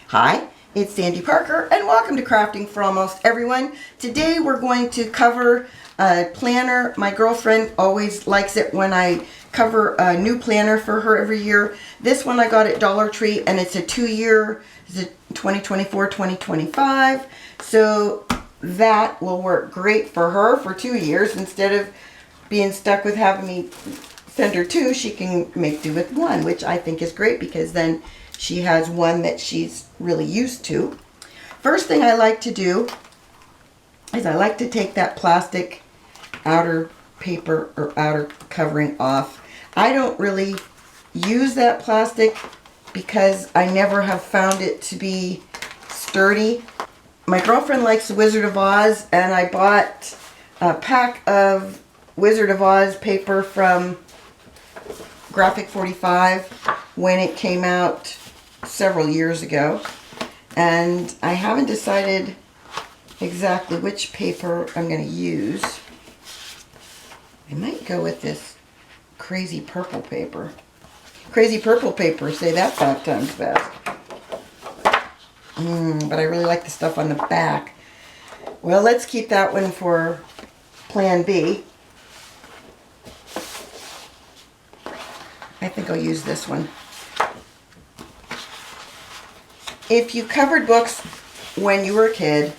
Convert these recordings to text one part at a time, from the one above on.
Hi, it's Sandy Parker and welcome to Crafting for Almost Everyone. Today we're going to cover a planner. My girlfriend always likes it when I cover a new planner for her every year. This one I got at Dollar Tree and it's a 2-year, it's a 2024-2025. So that will work great for her for 2 years. Instead of being stuck with having me send her 2, she can make do with 1, which I think is great because then she has one that she's really used to. First thing I like to do is I like to take that plastic outer paper or outer covering off. I don't really use that plastic because I never have found it to be sturdy. My girlfriend likes the Wizard of Oz, and I bought a pack of Wizard of Oz paper from Graphic 45 when it came out several years ago, and I haven't decided exactly which paper I'm going to use. I might go with this crazy purple paper. Crazy purple paper, say that 5 times fast. But I really like the stuff on the back. Well, let's keep that one for Plan B. I think I'll use this one. If you covered books when you were a kid,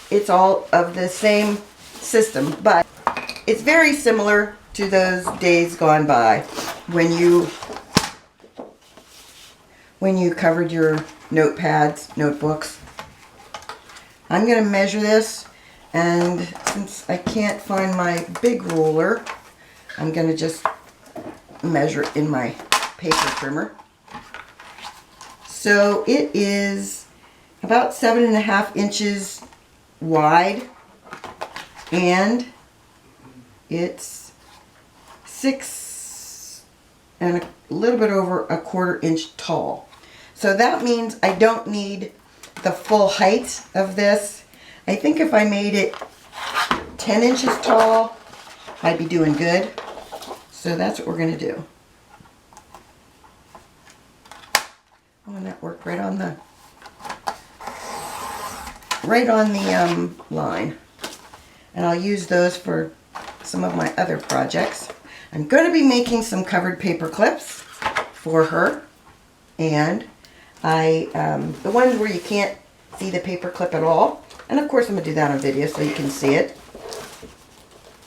it's all of the same system, but it's very similar to those days gone by when you covered your notepads, notebooks. I'm going to measure this, and since I can't find my big ruler, I'm going to just measure it in my paper trimmer. So it is about 7.5 inches wide, and it's 6 and a little bit over a 1/4 inch tall. So that means I don't need the full height of this. I think if I made it 10 inches tall, I'd be doing good. So that's what we're going to do. Oh, and that worked right on the line. And I'll use those for some of my other projects. I'm going to be making some covered paper clips for her, and the ones where you can't see the paper clip at all. And of course I'm going to do that on video so you can see it.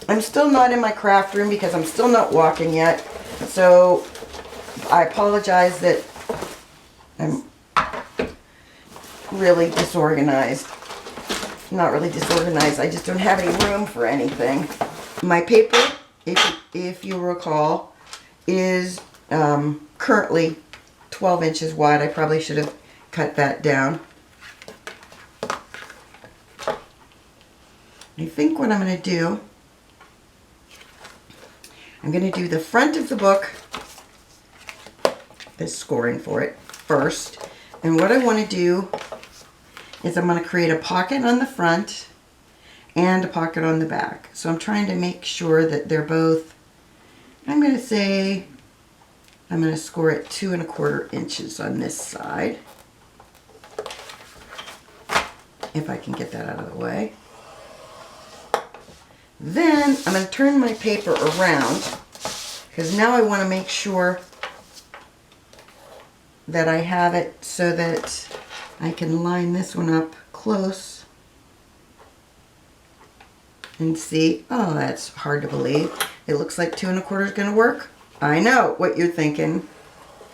I'm still not in my craft room because I'm still not walking yet, so I apologize that I'm really disorganized. Not really disorganized, I just don't have any room for anything. My paper, if you recall, is currently 12 inches wide. I probably should have cut that down. I think what I'm going to do, I'm going to do the front of the book, the scoring for it, first. And what I want to do is I'm going to create a pocket on the front and a pocket on the back. So I'm trying to make sure that they're both, I'm going to say, I'm going to score it 2 1/4 inches on this side. If I can get that out of the way. Then I'm going to turn my paper around because now I want to make sure that I have it so that I can line this one up close and see. Oh, that's hard to believe. It looks like 2 1/4 is going to work. I know what you're thinking.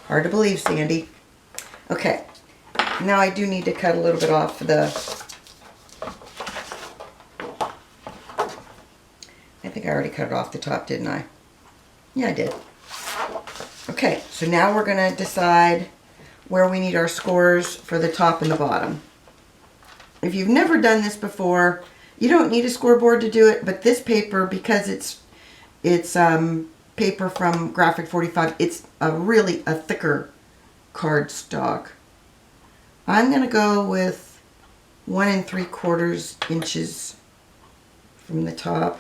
Hard to believe, Sandy. Okay, now I do need to cut a little bit off the, I think I already cut it off the top, didn't I? Yeah, I did. Okay, so now we're going to decide where we need our scores for the top and the bottom. If you've never done this before, you don't need a scoreboard to do it, but this paper, because it's paper from Graphic 45, it's a thicker cardstock. I'm going to go with 1 3/4 inches from the top.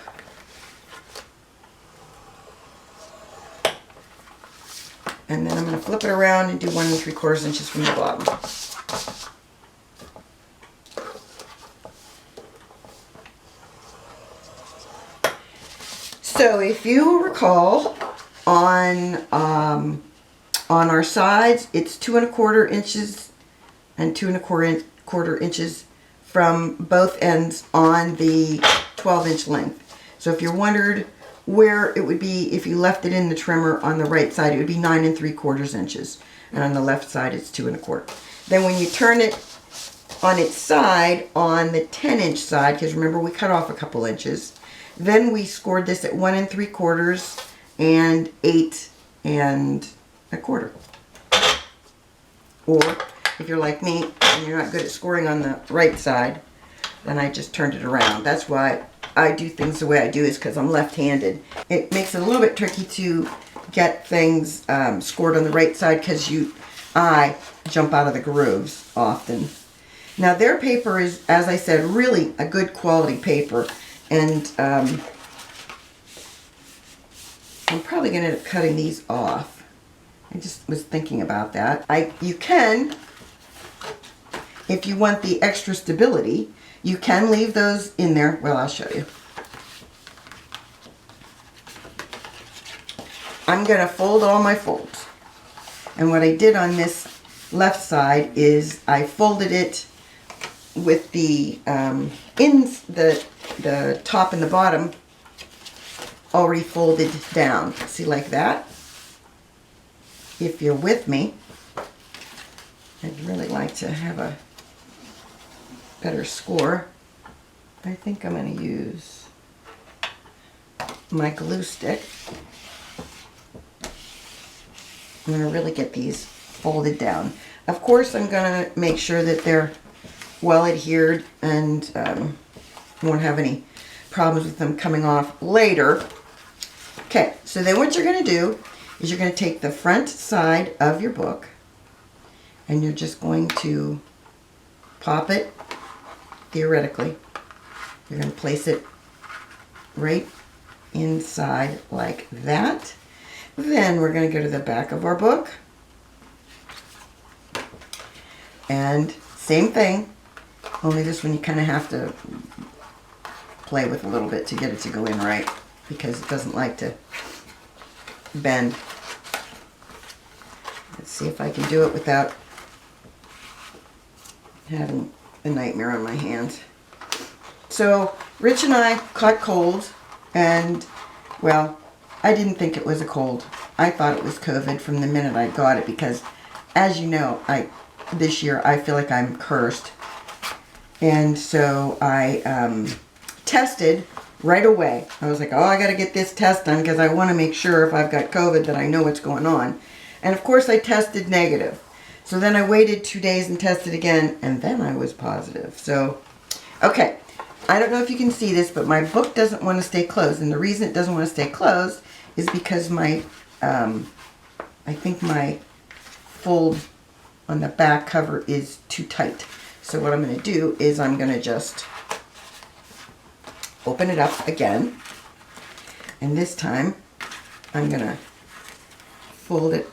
And then I'm going to flip it around and do 1 3/4 inches from the bottom. So if you recall, on our sides, it's 2 1/4 inches and 2 1/4 inches from both ends on the 12-inch length. So if you wondered where it would be if you left it in the trimmer, on the right side it would be 9 3/4 inches, and on the left side it's 2 1/4. Then when you turn it on its side, on the 10-inch side, because remember we cut off a couple inches, then we scored this at 1 3/4 and 8 1/4. Or if you're like me and you're not good at scoring on the right side, then I just turned it around. That's why I do things the way I do, is because I'm left-handed. It makes it a little bit tricky to get things scored on the right side, because I jump out of the grooves often. Now their paper is, as I said, really a good quality paper, and I'm probably going to end up cutting these off. I just was thinking about that. You can, if you want the extra stability, you can leave those in there. Well, I'll show you. I'm going to fold all my folds. And what I did on this left side is I folded it with the the top and the bottom already folded down. See, like that? If you're with me, I'd really like to have a better score. I think I'm going to use my glue stick. I'm going to really get these folded down. Of course, I'm going to make sure that they're well adhered and won't have any problems with them coming off later. Okay, so then what you're going to do is you're going to take the front side of your book and you're just going to pop it, theoretically. You're going to place it right inside like that. Then we're going to go to the back of our book. And same thing, only this one you kind of have to play with a little bit to get it to go in right, because it doesn't like to bend. Let's see if I can do it without having a nightmare on my hands. So Rich and I caught cold, and well, I didn't think it was a cold. I thought it was COVID from the minute I got it, because as you know, this year I feel like I'm cursed. And so I tested right away. I was like, oh, I got to get this test done because I want to make sure if I've got COVID that I know what's going on. And of course I tested negative. So then I waited 2 days and tested again, and then I was positive. So, okay. I don't know if you can see this, but my book doesn't want to stay closed. And the reason it doesn't want to stay closed is because my, I think my fold on the back cover is too tight. So what I'm going to do is I'm going to just open it up again. And this time I'm going to fold it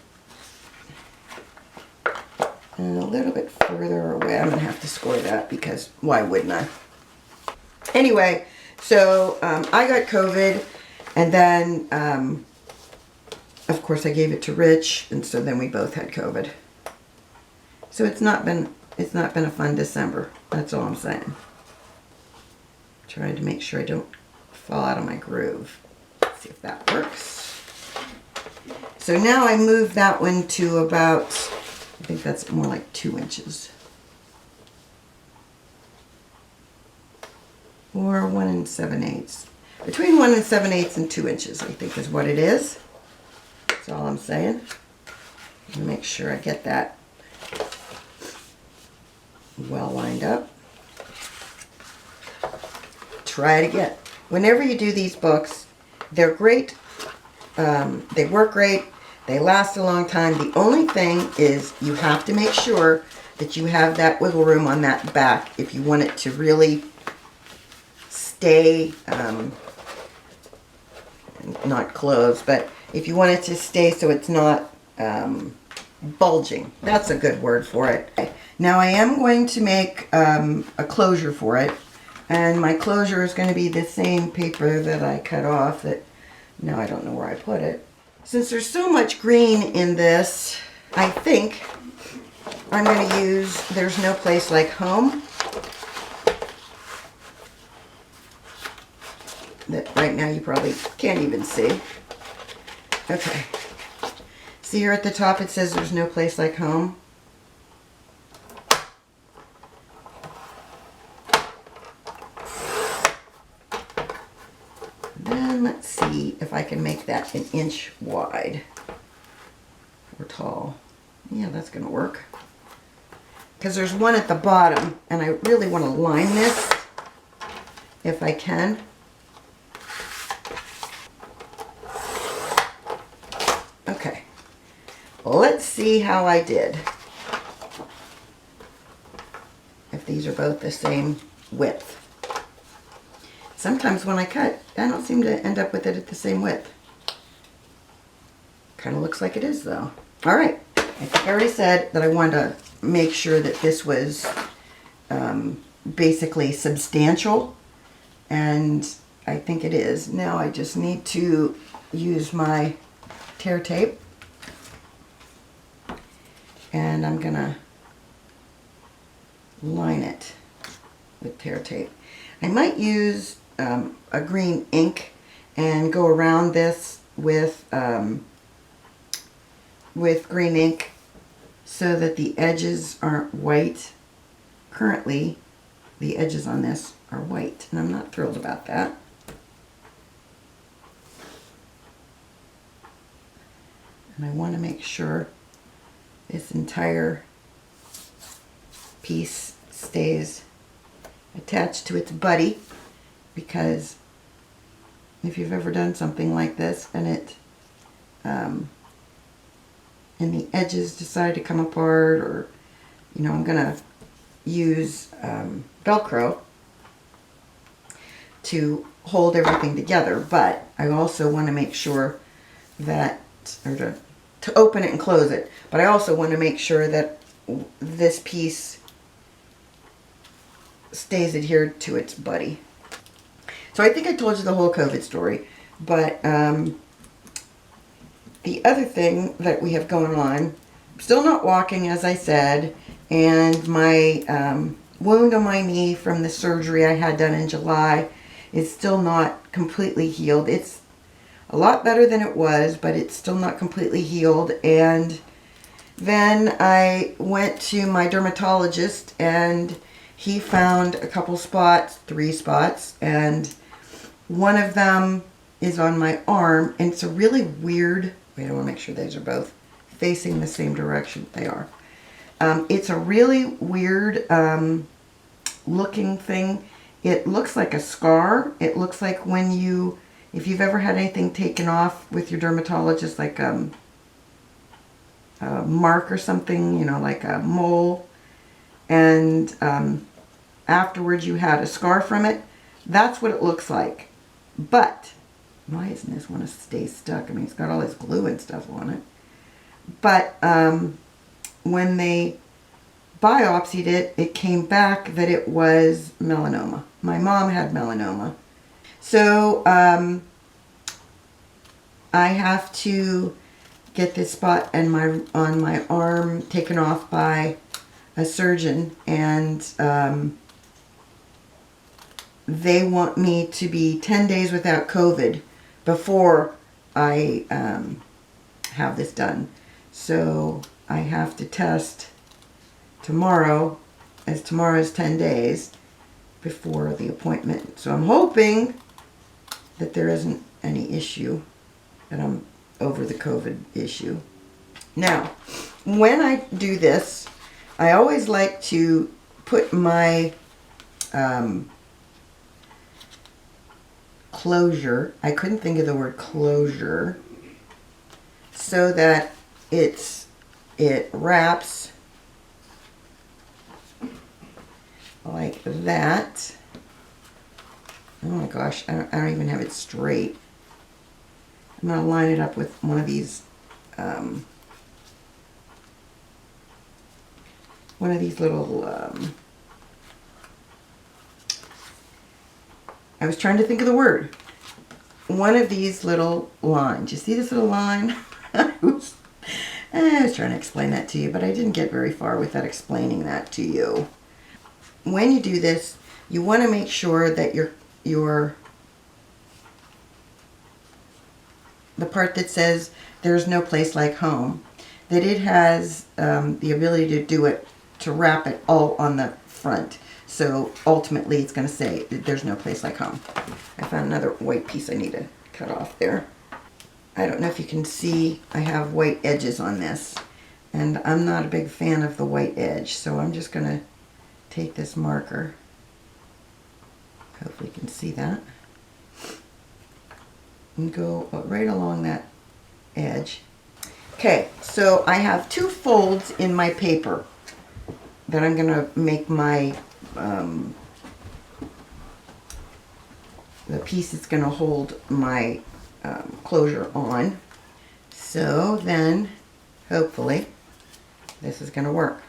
a little bit further away. I'm going to have to score that because why wouldn't I? Anyway, so I got COVID, and then of course I gave it to Rich, and so then we both had COVID. So it's not been a fun December. That's all I'm saying. Trying to make sure I don't fall out of my groove. Let's see if that works. So now I moved that one to about, I think that's more like 2 inches. Or 1 7/8. Between 1 7/8 and 2 inches, I think is what it is. That's all I'm saying. I'm gonna make sure I get that well lined up. Try it again. Whenever you do these books, they're great. They work great. They last a long time. The only thing is you have to make sure that you have that wiggle room on that back if you want it to really stay, not closed, but if you want it to stay so it's not bulging. That's a good word for it. Now I am going to make a closure for it, and my closure is going to be the same paper that I cut off that now I don't know where I put it. Since there's so much green in this, I think I'm going to use There's No Place Like Home. That right now you probably can't even see. Okay. See here at the top it says There's No Place Like Home. Then let's see if I can make that 1 inch wide or tall. Yeah, that's going to work. Because there's one at the bottom, and I really want to line this if I can. Okay, let's see how I did. If these are both the same width. Sometimes when I cut, I don't seem to end up with it at the same width. Kind of looks like it is though. All right, I think I already said that I wanted to make sure that this was basically substantial, and I think it is. Now I just need to use my tear tape, and I'm gonna line it with tear tape. I might use a green ink and go around this with green ink so that the edges aren't white. Currently, the edges on this are white, and I'm not thrilled about that. And I want to make sure this entire piece stays attached to its buddy, because if you've ever done something like this and it and the edges decide to come apart, or you know, I'm gonna use Velcro to hold everything together, but I also want to make sure that, or to open it and close it, but I also want to make sure that this piece stays adhered to its buddy. So I think I told you the whole COVID story, but the other thing that we have going on, I'm still not walking as I said, and my wound on my knee from the surgery I had done in July is still not completely healed. It's a lot better than it was, but it's still not completely healed. And then I went to my dermatologist, and he found a couple spots, 3 spots, and one of them is on my arm, and it's a really weird, wait, I want to make sure these are both facing the same direction. They are. It's a really weird looking thing. It looks like a scar. It looks like when you, if you've ever had anything taken off with your dermatologist, like a mark or something, you know, like a mole, and afterwards you had a scar from it. That's what it looks like. But why isn't this one to stay stuck? I mean, it's got all this glue and stuff on it. But when they biopsied it, it came back that it was melanoma. My mom had melanoma. So I have to get this spot on my arm taken off by a surgeon, and they want me to be 10 days without COVID before I have this done. So I have to test tomorrow, as tomorrow is 10 days before the appointment. So I'm hoping that there isn't any issue, that I'm over the COVID issue. Now, when I do this, I always like to put my closure, I couldn't think of the word closure, so that it wraps like that. Oh my gosh, I don't even have it straight. I'm going to line it up with one of these little, I was trying to think of the word. One of these little lines. You see this little line? I was trying to explain that to you, but I didn't get very far without explaining that to you. When you do this, you want to make sure that the part that says there's no place like home, that it has the ability to do it, to wrap it all on the front. So ultimately it's going to say that there's no place like home. I found another white piece I need to cut off there. I don't know if you can see, I have white edges on this, and I'm not a big fan of the white edge, so I'm just going to take this marker, hopefully you can see that, and go right along that edge. Okay, so I have 2 folds in my paper that I'm going to make my the piece that's going to hold my closure on. So then, hopefully, this is going to work.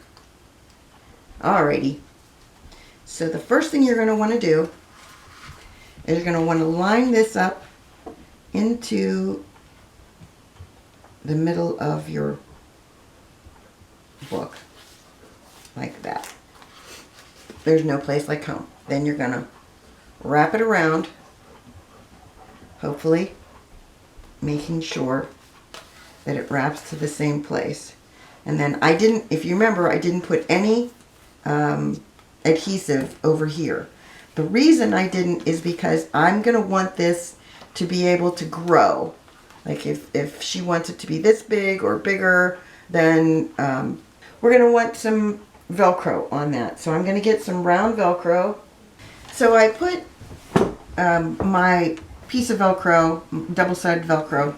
Alrighty. So the first thing you're going to want to do is you're going to want to line this up into the middle of your book, like that. There's no place like home. Then you're going to wrap it around, hopefully making sure that it wraps to the same place. And then I didn't, if you remember, I didn't put any adhesive over here. The reason I didn't is because I'm going to want this to be able to grow. Like if she wants it to be this big or bigger, then we're going to want some Velcro on that. So I'm going to get some round Velcro. So I put my piece of Velcro, double-sided Velcro,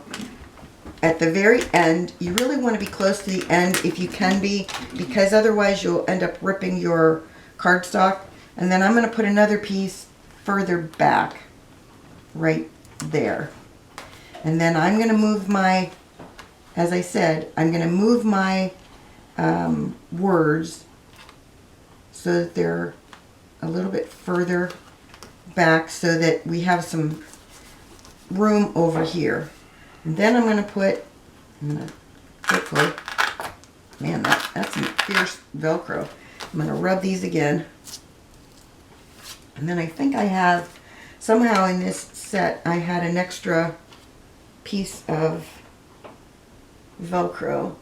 at the very end. You really want to be close to the end if you can be, because otherwise you'll end up ripping your cardstock. And then I'm going to put another piece further back, right there. And then I'm going to move my, as I said, I'm going to move my words so that they're a little bit further back so that we have some room over here. And then I'm going to put, hopefully, man, that's some fierce Velcro. I'm going to rub these again. And then I think I have, somehow in this set, I had an extra piece of Velcro.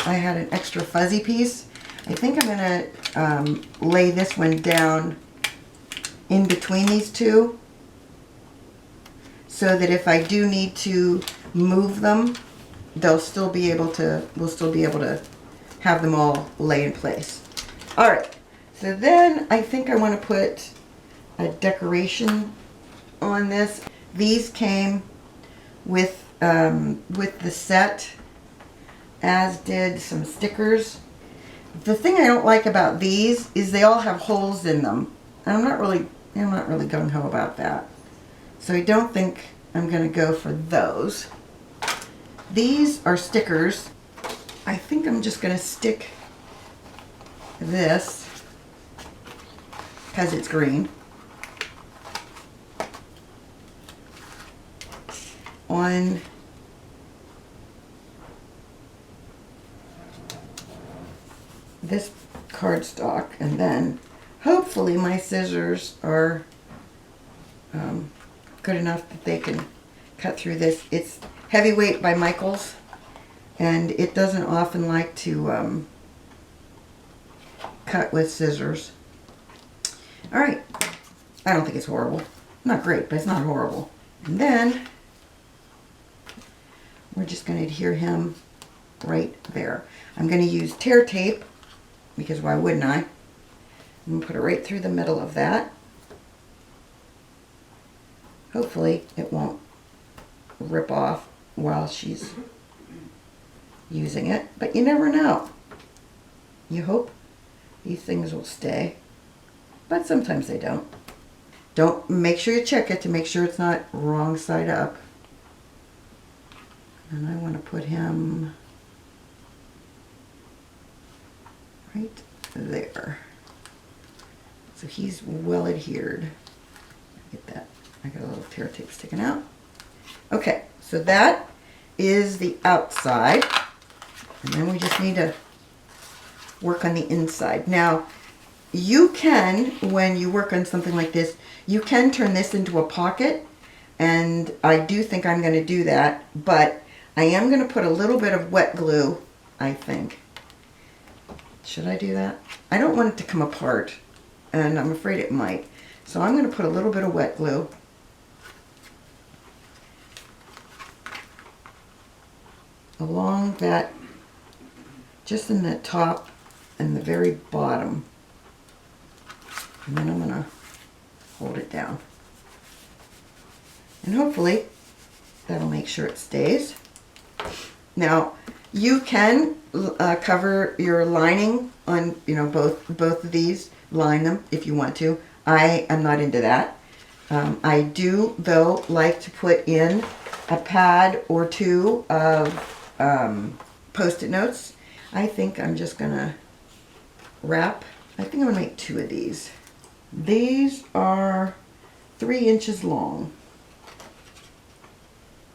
I had an extra fuzzy piece. I think I'm going to lay this one down in between these two, so that if I do need to move them, they'll still be able to, we'll still be able to have them all lay in place. All right, so then I think I want to put a decoration on this. These came with the set, as did some stickers. The thing I don't like about these is they all have holes in them. I'm not really gung-ho about that. So I don't think I'm going to go for those. These are stickers. I think I'm just going to stick this, because it's green, on this cardstock, and then hopefully my scissors are good enough that they can cut through this. It's Heavyweight by Michaels, and it doesn't often like to cut with scissors. All right, I don't think it's horrible. Not great, but it's not horrible. And then we're just going to adhere him right there. I'm going to use tear tape, because why wouldn't I? I'm going to put it right through the middle of that. Hopefully it won't rip off while she's using it, but you never know. You hope These things will stay, but sometimes they don't. Don't, make sure you check it to make sure it's not wrong side up. And I want to put him right there. So he's well adhered. Get that. I got a little tear tape sticking out. Okay, so that is the outside. And then we just need to work on the inside. Now, you can, when you work on something like this, you can turn this into a pocket. And I do think I'm going to do that. But I am going to put a little bit of wet glue, I think. Should I do that? I don't want it to come apart. And I'm afraid it might. So I'm going to put a little bit of wet glue. Along that, just in the top and the very bottom. And then I'm going to hold it down. And hopefully that'll make sure it stays. Now, you can cover your lining on, both of these. Line them if you want to. I am not into that. I do, though, like to put in a pad or two of Post-it notes. I think I'm just going to wrap. I think I'm going to make 2 of these. These are 3 inches long.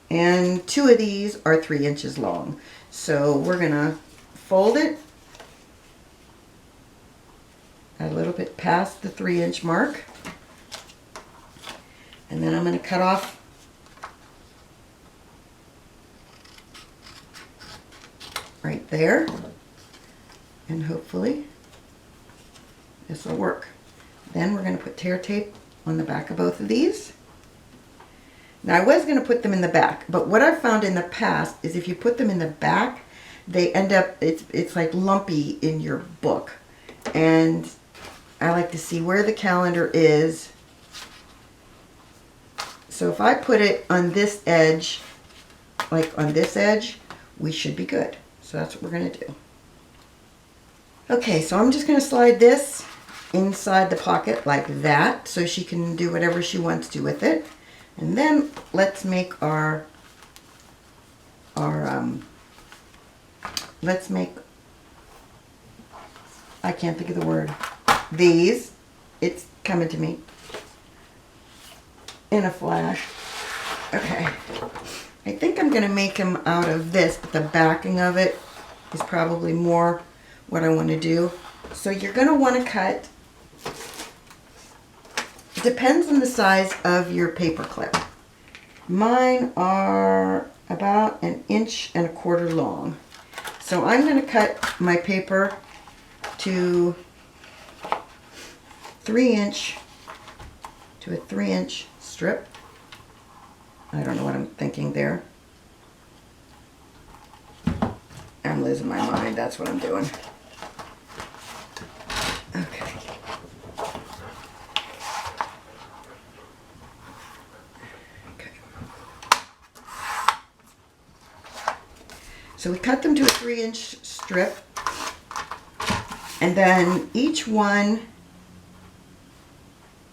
And 2 of these are 3 inches long. So we're going to fold it a little bit past the 3-inch mark. And then I'm going to cut off right there. And hopefully this will work. Then we're going to put tear tape on the back of both of these. Now I was going to put them in the back, but what I've found in the past is if you put them in the back, they end up, it's like lumpy in your book. And I like to see where the calendar is. So if I put it on this edge, like on this edge, we should be good. So that's what we're going to do. Okay, so I'm just going to slide this inside the pocket like that so she can do whatever she wants to with it. And then let's make I can't think of the word. These, it's coming to me in a flash. Okay. I think I'm going to make them out of this, but the backing of it is probably more what I want to do. So you're going to want to cut, it depends on the size of your paper clip. Mine are about 1.25 inches long. So I'm going to cut my paper to a 3-inch strip. I don't know what I'm thinking there. I'm losing my mind. That's what I'm doing. Okay. Okay. So we cut them to a 3-inch strip. And then each one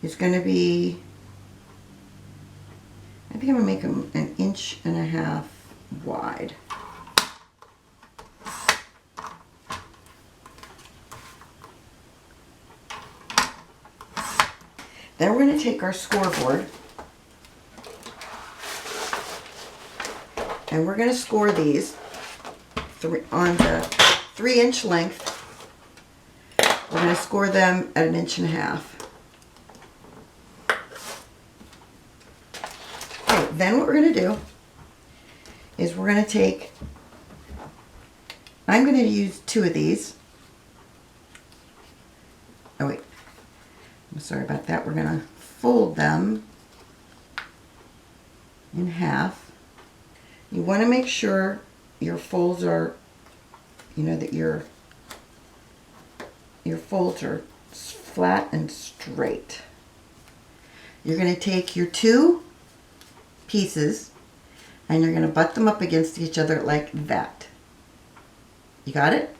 is going to be, I think I'm going to make them 1.5 inches wide. Then we're going to take our scoreboard and we're going to score these on the 3-inch length. We're going to score them at 1.5 inches. Okay, then what we're going to do is we're going to take, I'm going to use 2 of these. Oh wait, I'm sorry about that. We're going to fold them in half. You want to make sure your folds are, that your folds are flat and straight. You're going to take your 2 pieces and you're going to butt them up against each other like that. You got it?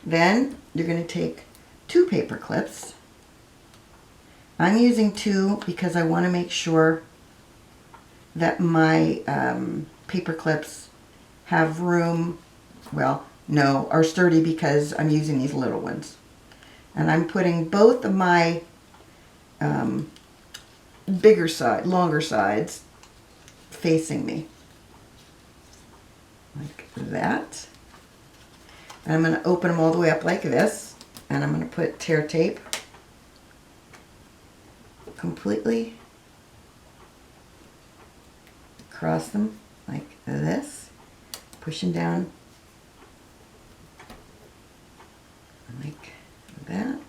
Then you're going to take 2 paper clips. I'm using 2 because I want to make sure that my paper clips have room. Well, no, are sturdy because I'm using these little ones. And I'm putting both of my longer sides facing me. Like that. And I'm going to open them all the way up like this. And I'm going to put tear tape completely across them like this. Pushing down like that.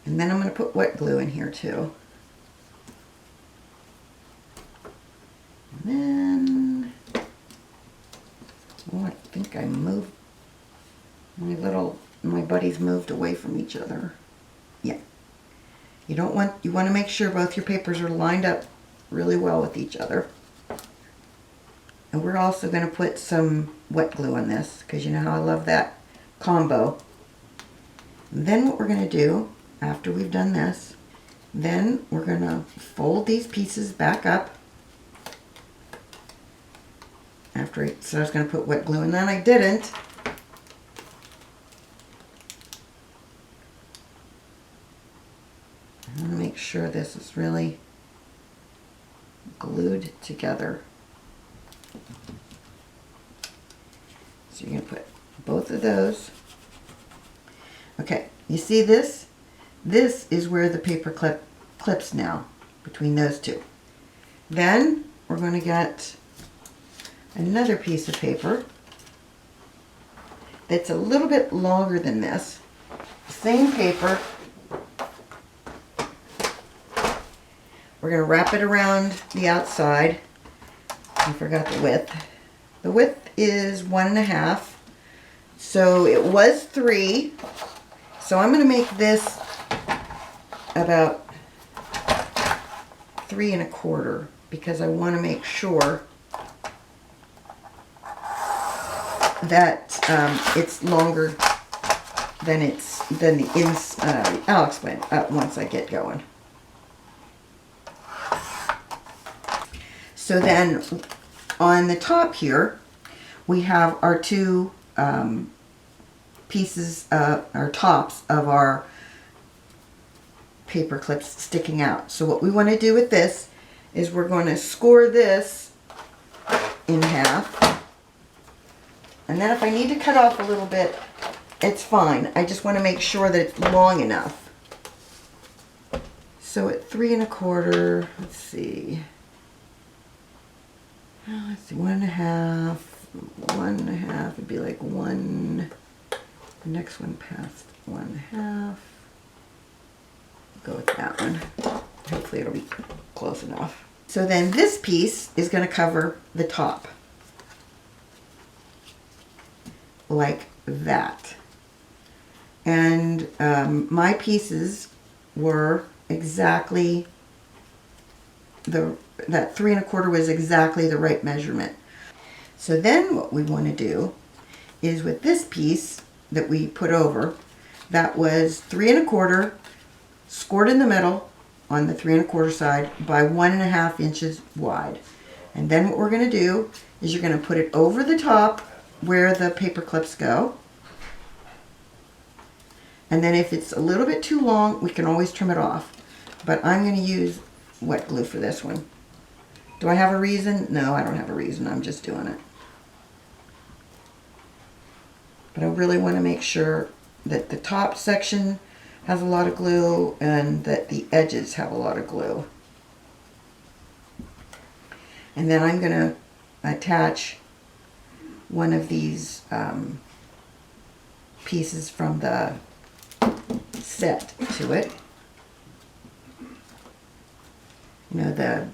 And then I'm going to put wet glue in here too. And then, oh, I think I moved, my buddies moved away from each other. Yeah. You want to make sure both your papers are lined up really well with each other. And we're also going to put some wet glue on this because you know how I love that combo. And then what we're going to do after we've done this, then we're going to fold these pieces back up. After I said I was going to put wet glue, and then I didn't. I want to make sure this is really glued together. So you're going to put both of those. Okay, you see this? This is where the paper clip clips now, between those two. Then we're going to get another piece of paper that's a little bit longer than this. Same paper. We're going to wrap it around the outside. I forgot the width. The width is 1.5. So it was 3. So I'm going to make this about 3.25 because I want to make sure that it's longer than the inside. I'll explain once I get going. So then on the top here we have our 2 pieces, our tops of our paper clips sticking out. So what we want to do with this is we're going to score this in half. And then if I need to cut off a little bit, it's fine. I just want to make sure that it's long enough. So at 3.25, let's see. Let's see, 1.5. 1.5 would be like 1. The next one past 1.5. Go with that one. Hopefully it'll be close enough. So then this piece is going to cover the top. Like that. And my pieces were exactly that 3.25 was exactly the right measurement. So then what we want to do is with this piece that we put over, that was 3.25 scored in the middle on the 3.25 side by 1.5 inches wide. And then what we're going to do is you're going to put it over the top where the paper clips go. And then if it's a little bit too long, we can always trim it off. But I'm going to use wet glue for this one. Do I have a reason? No, I don't have a reason. I'm just doing it. But I really want to make sure that the top section has a lot of glue and that the edges have a lot of glue. And then I'm going to attach one of these pieces from the set to it. You know, the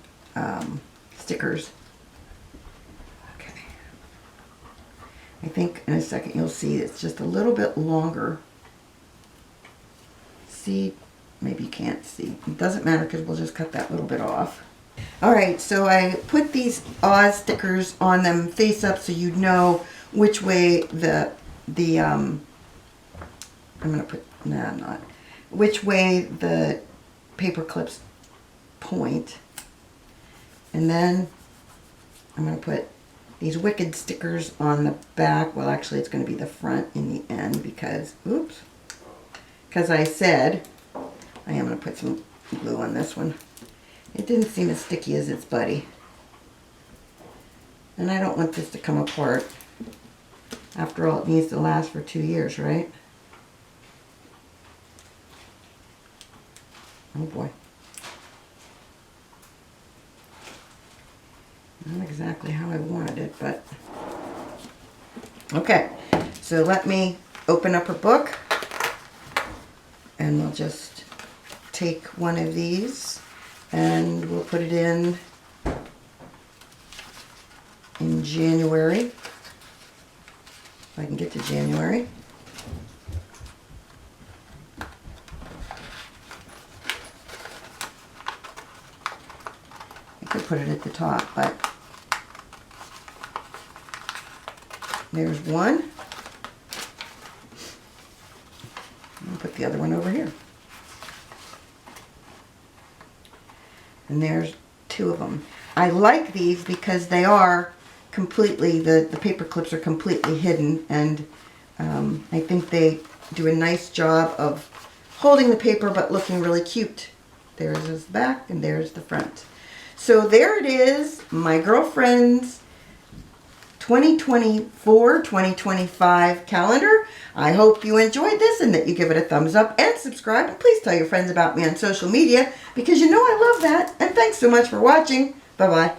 stickers. Okay. I think in a second you'll see it's just a little bit longer. See? Maybe you can't see. It doesn't matter because we'll just cut that little bit off. Alright, so I put these Oz stickers on them face up so you'd know which way I'm gonna put, nah, I'm not, which way the paper clips point. And then I'm gonna put these wicked stickers on the back. Well, actually it's gonna be the front in the end because, oops, because I said, I am gonna put some glue on this one. It didn't seem as sticky as its buddy. And I don't want this to come apart. After all, it needs to last for 2 years, right? Oh boy. Not exactly how I wanted it, but... Okay, so let me open up her book. And we'll just take one of these and we'll put it in January. If I can get to January. I could put it at the top, but there's one. I'll put the other one over here. And there's 2 of them. I like these because they are completely, the paper clips are completely hidden, and I think they do a nice job of holding the paper but looking really cute. There's the back and there's the front. So there it is, my girlfriend's 2024-2025 calendar. I hope you enjoyed this and that you give it a thumbs up and subscribe. And please tell your friends about me on social media because you know I love that. And thanks so much for watching. Bye-bye.